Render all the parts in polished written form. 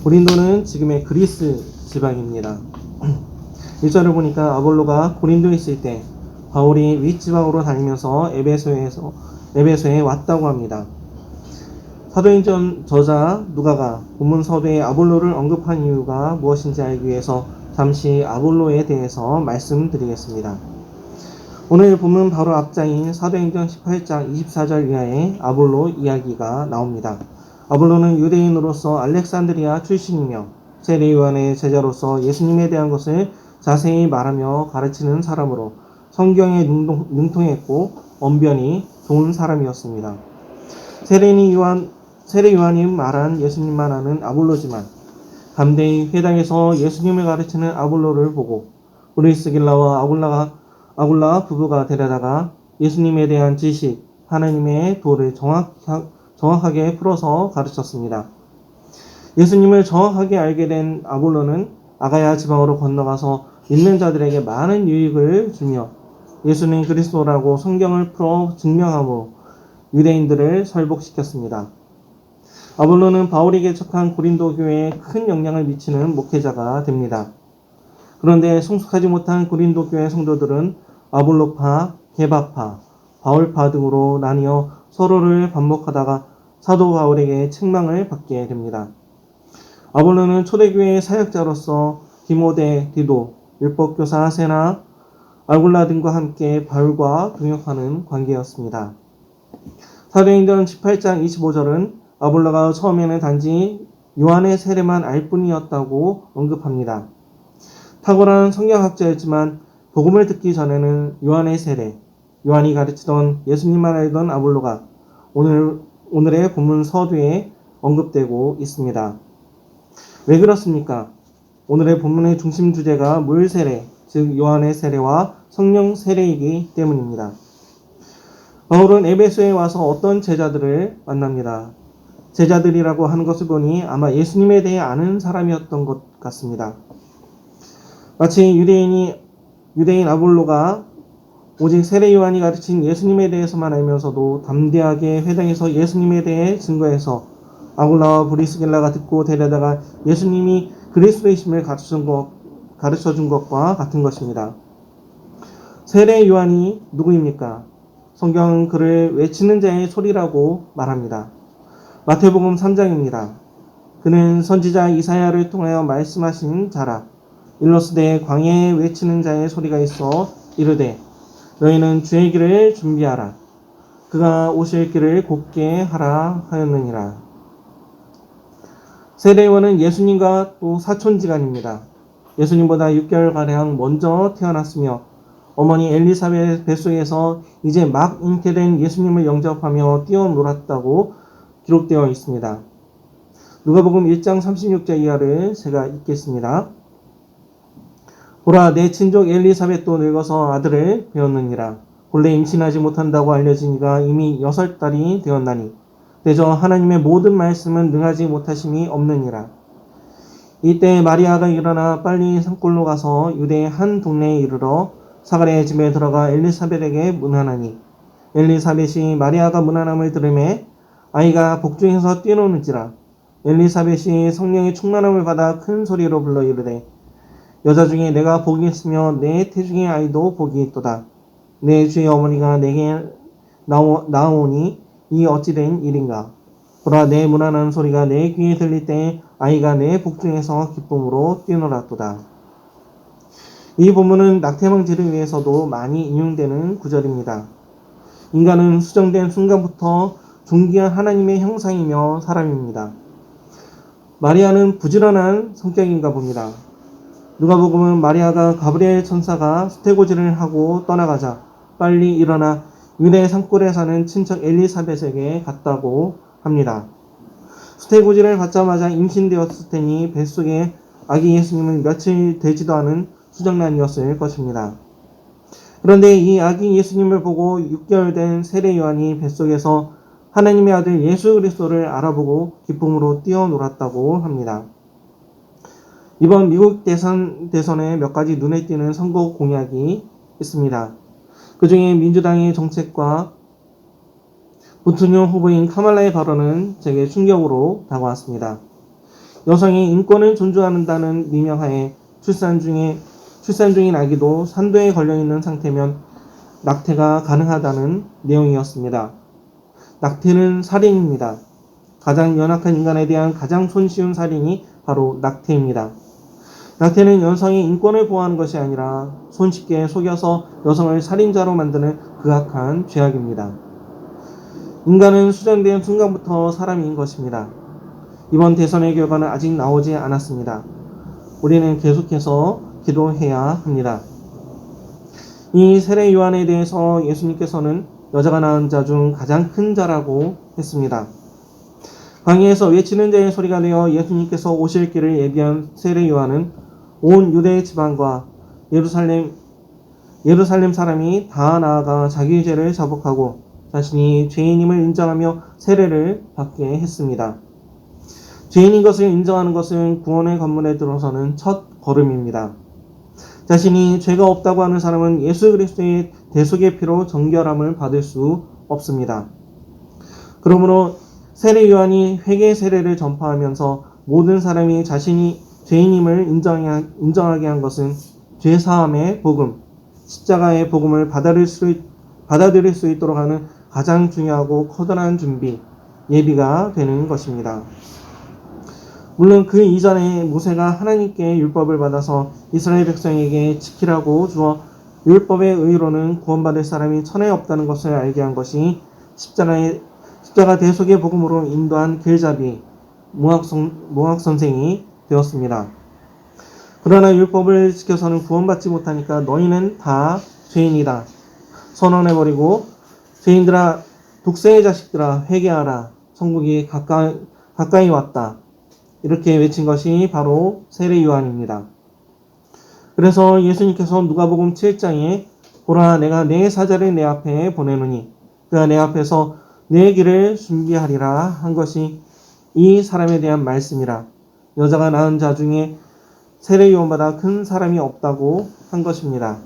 고린도는 지금의 그리스 지방입니다. 1절을 보니까 아볼로가 고린도에 있을 때 바울이 윗지방으로 다니면서 에베소에 왔다고 합니다. 사도행전 저자 누가가 본문 서두에 아볼로를 언급한 이유가 무엇인지 알기 위해서 잠시 아볼로에 대해서 말씀드리겠습니다. 오늘 본문 바로 앞장인 사도행전 18장 24절 이하에 아볼로 이야기가 나옵니다. 아볼로는 유대인으로서 알렉산드리아 출신이며 세례 요한의 제자로서 예수님에 대한 것을 자세히 말하며 가르치는 사람으로 성경에 능통했고 언변이 좋은 사람이었습니다. 세례 요한이 말한 예수님만 아는 아볼로지만 담대히 회당에서 예수님을 가르치는 아볼로를 보고 브리스길라와 아굴라 부부가 데려다가 예수님에 대한 지식, 하나님의 도를 정확하게 풀어서 가르쳤습니다. 예수님을 정확하게 알게 된 아볼로는 아가야 지방으로 건너가서 믿는 자들에게 많은 유익을 주며 예수는 그리스도라고 성경을 풀어 증명함으로 유대인들을 설복시켰습니다. 아볼로는 바울이 개척한 고린도 교회에 큰 영향을 미치는 목회자가 됩니다. 그런데 성숙하지 못한 고린도 교회 성도들은 아볼로파, 게바파, 바울파 등으로 나뉘어 서로를 반복하다가 사도 바울에게 책망을 받게 됩니다. 아볼로는 초대교회의 사역자로서 디모데, 디도, 율법교사 세나, 아굴라 등과 함께 바울과 동역하는 관계였습니다. 사도행전 18장 25절은 아볼로가 처음에는 단지 요한의 세례만 알 뿐이었다고 언급합니다. 탁월한 성경학자였지만 복음을 듣기 전에는 요한의 세례, 요한이 가르치던 예수님만 알던 아볼로가 오늘의 본문 서두에 언급되고 있습니다. 왜 그렇습니까? 오늘의 본문의 중심 주제가 물 세례, 즉 요한의 세례와 성령 세례이기 때문입니다. 바울은 에베소에 와서 어떤 제자들을 만납니다. 제자들이라고 하는 것을 보니 아마 예수님에 대해 아는 사람이었던 것 같습니다. 마치 유대인 아볼로가 오직 세례 요한이 가르친 예수님에 대해서만 알면서도 담대하게 회당에서 예수님에 대해 증거해서 아굴라와 브리스길라가 듣고 데려다가 예수님이 그리스도이심을 가르쳐준 것과 같은 것입니다. 세례 요한이 누구입니까? 성경은 그를 외치는 자의 소리라고 말합니다. 마태복음 3장입니다. 그는 선지자 이사야를 통하여 말씀하신 자라. 일러스되 광야에 외치는 자의 소리가 있어 이르되 너희는 주의 길을 준비하라. 그가 오실 길을 곧게 하라 하였느니라. 세례 요한은 예수님과 또 사촌지간입니다. 예수님보다 6개월가량 먼저 태어났으며 어머니 엘리사벳 뱃속에서 이제 막 잉태된 예수님을 영접하며 뛰어놀았다고 기록되어 있습니다. 누가복음 1장 36절 이하를 제가 읽겠습니다. 보라, 내 친족 엘리사벳도 늙어서 아들을 배웠느니라. 본래 임신하지 못한다고 알려진 이가 이미 6달이 되었나니 대저 하나님의 모든 말씀은 능하지 못하심이 없느니라. 이때 마리아가 일어나 빨리 산골로 가서 유대의 한 동네에 이르러 사가랴의 집에 들어가 엘리사벳에게 문안하니 엘리사벳이 마리아가 문안함을 들으매 아이가 복중에서 뛰노는지라. 엘리사벳이 성령의 충만함을 받아 큰 소리로 불러 이르되 여자 중에 내가 복이 있으며 내 태중의 아이도 복이 있도다. 내 주의 어머니가 내게 나오니 이 어찌된 일인가. 보라, 내 문안하는 소리가 내 귀에 들릴 때에 아이가 내 복중에서 기쁨으로 뛰놀았도다. 이 본문은 낙태망지를 위해서도 많이 인용되는 구절입니다. 인간은 수정된 순간부터 존귀한 하나님의 형상이며 사람입니다. 마리아는 부지런한 성격인가 봅니다. 누가복음은 마리아가 가브리엘 천사가 수태고지를 하고 떠나가자 빨리 일어나 유대 산골에 사는 친척 엘리사벳에게 갔다고 합니다. 수태고지를 받자마자 임신되었을 테니 뱃속에 아기 예수님은 며칠 되지도 않은 수정란이었을 것입니다. 그런데 이 아기 예수님을 보고 6개월 된 세례 요한이 뱃속에서 하나님의 아들 예수 그리스도를 알아보고 기쁨으로 뛰어놀았다고 합니다. 이번 미국 대선에 몇 가지 눈에 띄는 선거 공약이 있습니다. 그 중에 민주당의 정책과 부통령 후보인 카말라의 발언은 제게 충격으로 다가왔습니다. 여성의 인권을 존중한다는 미명하에 출산 중인 아기도 산도에 걸려있는 상태면 낙태가 가능하다는 내용이었습니다. 낙태는 살인입니다. 가장 연약한 인간에 대한 가장 손쉬운 살인이 바로 낙태입니다. 낙태는 여성의 인권을 보호하는 것이 아니라 손쉽게 속여서 여성을 살인자로 만드는 극악한 죄악입니다. 인간은 수정된 순간부터 사람인 것입니다. 이번 대선의 결과는 아직 나오지 않았습니다. 우리는 계속해서 기도해야 합니다. 이 세례 요한에 대해서 예수님께서는 여자가 낳은 자 중 가장 큰 자라고 했습니다. 광야에서 외치는 자의 소리가 되어 예수님께서 오실 길을 예비한 세례 요한은 온 유대 지방과 예루살렘 사람이 다 나아가 자기 죄를 자복하고 자신이 죄인임을 인정하며 세례를 받게 했습니다. 죄인인 것을 인정하는 것은 구원의 관문에 들어서는 첫 걸음입니다. 자신이 죄가 없다고 하는 사람은 예수 그리스도의 대속의 피로 정결함을 받을 수 없습니다. 그러므로 세례 요한이 회개 세례를 전파하면서 모든 사람이 자신이 죄인임을 인정하게 한 것은 죄사함의 복음, 십자가의 복음을 받아들일 수 있도록 하는 가장 중요하고 커다란 준비, 예비가 되는 것입니다. 물론 그 이전에 모세가 하나님께 율법을 받아서 이스라엘 백성에게 지키라고 주어 율법의 의로는 구원받을 사람이 천에 없다는 것을 알게 한 것이 십자가 대속의 복음으로 인도한 길잡이 모학 선생이 되었습니다. 그러나 율법을 지켜서는 구원받지 못하니까 너희는 다 죄인이다 선언해버리고 죄인들아 독세의 자식들아 회개하라 천국이 가까이 왔다 이렇게 외친 것이 바로 세례 요한입니다. 그래서 예수님께서 누가복음 7장에 보라 내가 내 사자를 내 앞에 보내노니 그가 내 앞에서 내 길을 준비하리라 한 것이 이 사람에 대한 말씀이라 여자가 낳은 자 중에 세례 요한보다 큰 사람이 없다고 한 것입니다.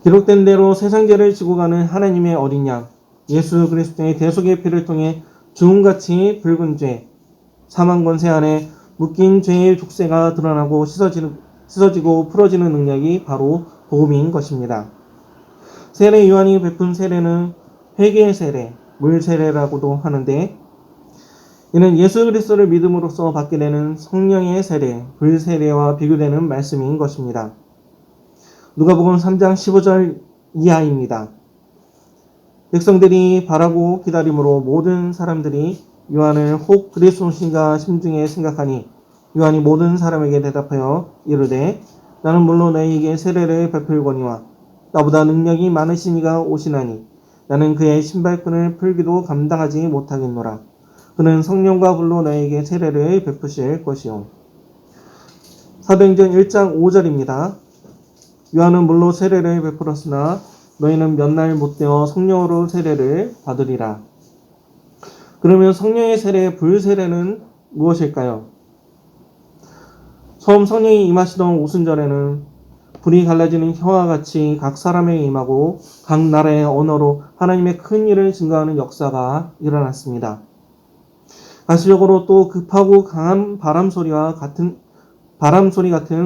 기록된 대로 세상 죄를 지고 가는 하나님의 어린 양 예수 그리스도의 대속의 피를 통해 주홍같이 붉은 죄 사망 권세 안에 묶인 죄의 족쇄가 드러나고 씻어지고 풀어지는 능력이 바로 복음인 것입니다. 세례 요한이 베푼 세례는 회개의 세례, 물 세례라고도 하는데 이는 예수 그리스도를 믿음으로써 받게 되는 성령의 세례, 불 세례와 비교되는 말씀인 것입니다. 누가복음 3장 15절 이하입니다. 백성들이 바라고 기다림으로 모든 사람들이 요한을 혹 그리스도신가 심중에 생각하니 요한이 모든 사람에게 대답하여 이르되 나는 물론 너희에게 세례를 베풀거니와 나보다 능력이 많으신 이가 오시나니 나는 그의 신발끈을 풀기도 감당하지 못하겠노라. 그는 성령과 불로 너희에게 세례를 베푸실 것이요. 사도행전 1장 5절입니다. 요한은 물로 세례를 베풀었으나 너희는 몇 날 못되어 성령으로 세례를 받으리라. 그러면 성령의 세례, 불세례는 무엇일까요? 처음 성령이 임하시던 오순절에는 불이 갈라지는 혀와 같이 각 사람에게 임하고 각 나라의 언어로 하나님의 큰 일을 증거하는 역사가 일어났습니다. 가시적으로 또 급하고 강한 바람 소리 같은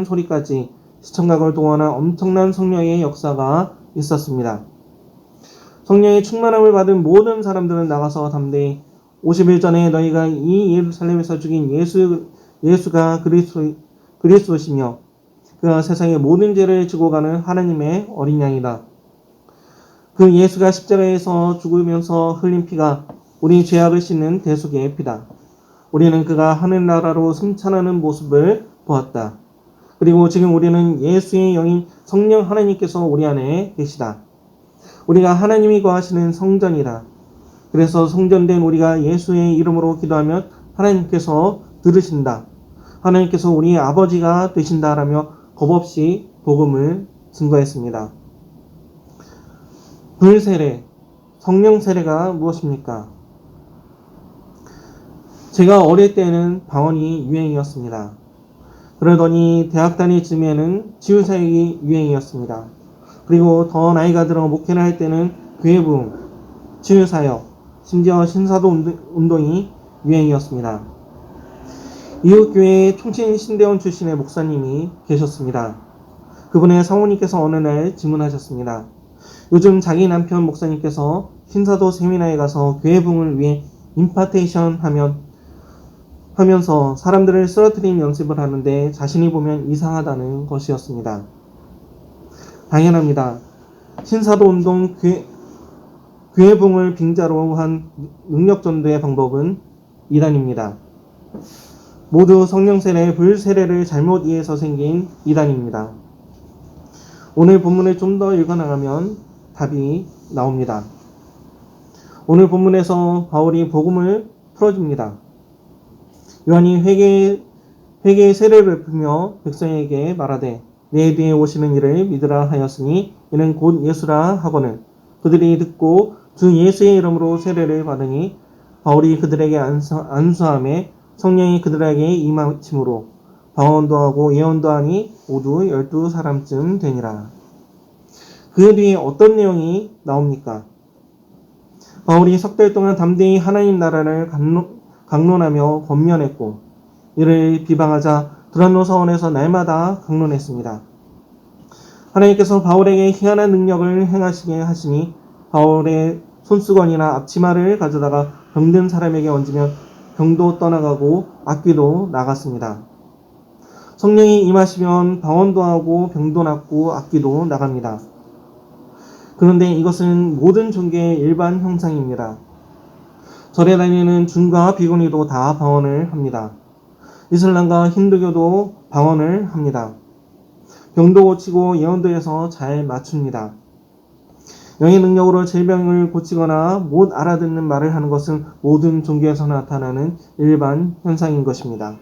소리까지 시청각을 동원한 엄청난 성령의 역사가 있었습니다. 성령의 충만함을 받은 모든 사람들은 나가서 담대히 50일 전에 너희가 이 예루살렘에서 죽인 예수가 그리스도시며 그가 세상의 모든 죄를 지고 가는 하나님의 어린 양이다. 그 예수가 십자가에서 죽으면서 흘린 피가 우리 죄악을 씻는 대속의 피다. 우리는 그가 하늘나라로 승천하는 모습을 보았다. 그리고 지금 우리는 예수의 영인 성령 하나님께서 우리 안에 계시다. 우리가 하나님이 거하시는 성전이다. 그래서 성전된 우리가 예수의 이름으로 기도하면 하나님께서 들으신다. 하나님께서 우리의 아버지가 되신다라며 겁없이 복음을 증거했습니다. 불세례, 성령 세례가 무엇입니까? 제가 어릴 때는 방언이 유행이었습니다. 그러더니 대학 다닐 즈음에는 치유사역이 유행이었습니다. 그리고 더 나이가 들어 목회를 할 때는 교회부흥, 치유사역, 심지어 신사도 운동이 유행이었습니다. 이웃교회 총친 신대원 출신의 목사님이 계셨습니다. 그분의 사모님께서 어느 날 질문하셨습니다. 요즘 자기 남편 목사님께서 신사도 세미나에 가서 교회 부흥을 위해 임파테이션 하면서 사람들을 쓰러뜨리는 연습을 하는데 자신이 보면 이상하다는 것이었습니다. 당연합니다. 신사도 운동 교회 부흥을 빙자로 한 능력 전도의 방법은 이단입니다. 모두 성령 세례, 불 세례를 잘못 이해해서 생긴 이단입니다. 오늘 본문을 좀 더 읽어나가면 답이 나옵니다. 오늘 본문에서 바울이 복음을 풀어줍니다. 요한이 회개의 세례를 베푸며 백성에게 말하되 내 뒤에 오시는 이를 믿으라 하였으니 이는 곧 예수라 하거늘 그들이 듣고 주 예수의 이름으로 세례를 받으니 바울이 그들에게 안수함에 성령이 그들에게 임하심으로 방언도 하고 예언도 하니 모두 12사람쯤 되니라. 그 뒤에 어떤 내용이 나옵니까? 바울이 석 달 동안 담대히 하나님 나라를 강론하며 권면했고 이를 비방하자 드란노 사원에서 날마다 강론했습니다. 하나님께서 바울에게 희한한 능력을 행하시게 하시니 바울의 손수건이나 앞치마를 가져다가 병든 사람에게 얹으면 병도 떠나가고 악귀도 나갔습니다. 성령이 임하시면 방언도 하고 병도 낫고 악귀도 나갑니다. 그런데 이것은 모든 종교의 일반 형상입니다. 절에 다니는 중과 비구니도 다 방언을 합니다. 이슬람과 힌두교도 방언을 합니다. 병도 고치고 예언도 해서 잘 맞춥니다. 영의 능력으로 질병을 고치거나 못 알아듣는 말을 하는 것은 모든 종교에서 나타나는 일반 현상인 것입니다.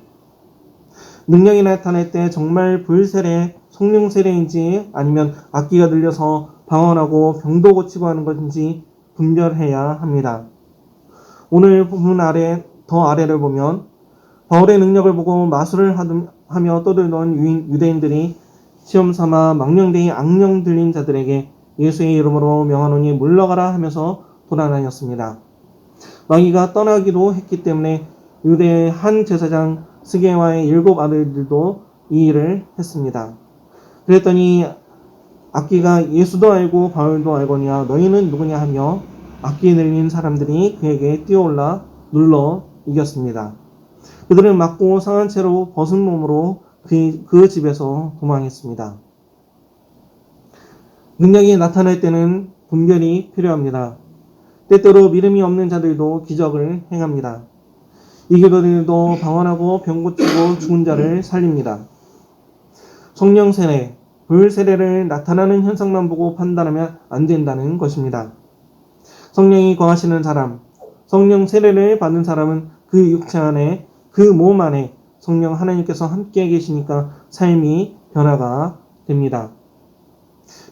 능력이 나타날 때 정말 불세례, 성령세례인지 아니면 악기가 들려서 방언하고 병도 고치고 하는 것인지 분별해야 합니다. 오늘 본문 더 아래를 보면 바울의 능력을 보고 마술을 하며 떠들던 유대인들이 시험 삼아 망령되이 악령 들린 자들에게 예수의 이름으로 명하노니 물러가라 하면서 돌아다녔습니다. 마귀가 떠나기도 했기 때문에 유대의 한 제사장 스게와의 7 아들들도 이 일을 했습니다. 그랬더니 악기가 예수도 알고 바울도 알거니와 너희는 누구냐 하며 악기 들린 사람들이 그에게 뛰어올라 눌러 이겼습니다. 그들은 맞고 상한 채로 벗은 몸으로 그 집에서 도망했습니다. 능력이 나타날 때는 분별이 필요합니다. 때때로 믿음이 없는 자들도 기적을 행합니다. 이교도들도 방언하고 병 고치고 죽은 자를 살립니다. 성령 세례, 불 세례를 나타나는 현상만 보고 판단하면 안 된다는 것입니다. 성령이 거하시는 사람, 성령 세례를 받는 사람은 그 육체 안에, 그 몸 안에 성령 하나님께서 함께 계시니까 삶이 변화가 됩니다.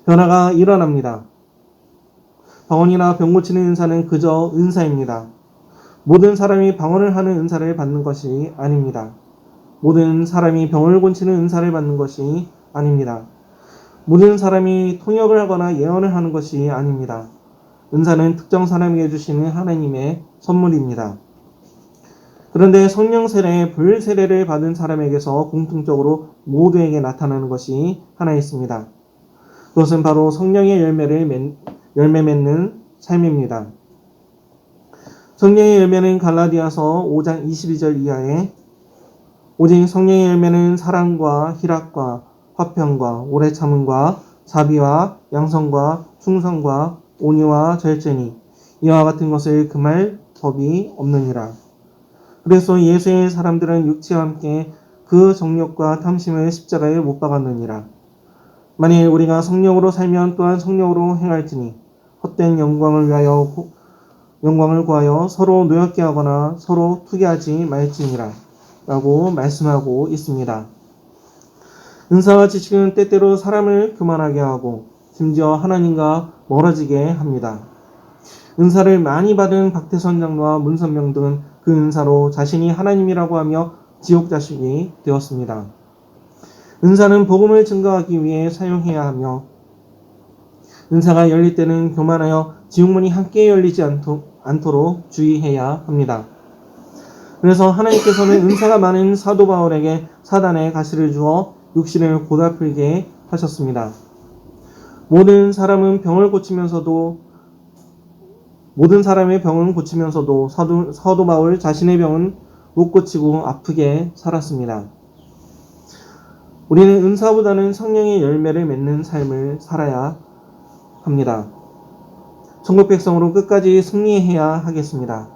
변화가 일어납니다. 방언이나 병 고치는 은사는 그저 은사입니다. 모든 사람이 방언을 하는 은사를 받는 것이 아닙니다. 모든 사람이 병을 고치는 은사를 받는 것이 아닙니다. 모든 사람이 통역을 하거나 예언을 하는 것이 아닙니다. 은사는 특정 사람에게 주시는 하나님의 선물입니다. 그런데 성령 세례, 불 세례를 받은 사람에게서 공통적으로 모두에게 나타나는 것이 하나 있습니다. 그것은 바로 성령의 열매 맺는 삶입니다. 성령의 열매는 갈라디아서 5장 22절 이하에 오직 성령의 열매는 사랑과 희락과 화평과 오래 참음과 자비와 양성과 충성과 온유와 절제니 이와 같은 것을 금할 법이 없느니라. 그래서 예수의 사람들은 육체와 함께 그 정욕과 탐심을 십자가에 못 박았느니라. 만일 우리가 성령으로 살면 또한 성령으로 행할지니 헛된 영광을 구하여 서로 노엽게 하거나 서로 투기하지 말지니라 라고 말씀하고 있습니다. 은사와 지식은 때때로 사람을 교만하게 하고 심지어 하나님과 멀어지게 합니다. 은사를 많이 받은 박태선 장로와 문선명 등은 그 은사로 자신이 하나님이라고 하며 지옥 자식이 되었습니다. 은사는 복음을 증거하기 위해 사용해야 하며 은사가 열릴 때는 교만하여 지옥문이 함께 열리지 않도록 주의해야 합니다. 그래서 하나님께서는 은사가 많은 사도 바울에게 사단의 가시를 주어 육신을 고달프게 하셨습니다. 모든 사람의 병을 고치면서도 사도 바울 자신의 병은 못 고치고 아프게 살았습니다. 우리는 은사보다는 성령의 열매를 맺는 삶을 살아야 합니다. 천국 백성으로 끝까지 승리해야 하겠습니다.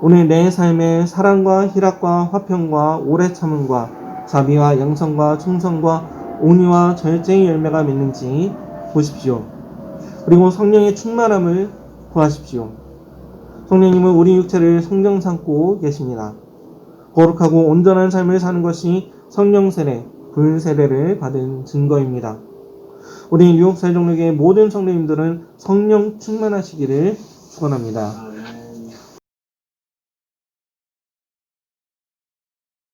오늘 내 삶에 사랑과 희락과 화평과 오래 참음과 자비와 양성과 충성과 온유와 절제의 열매가 맺는지 보십시오. 그리고 성령의 충만함을 구하십시오. 성령님은 우리 육체를 성령 삼고 계십니다. 거룩하고 온전한 삶을 사는 것이 성령 세례, 불 세례를 받은 증거입니다. 우리 뉴욕 세종역의 모든 성도님들은 성령 충만하시기를 축원합니다.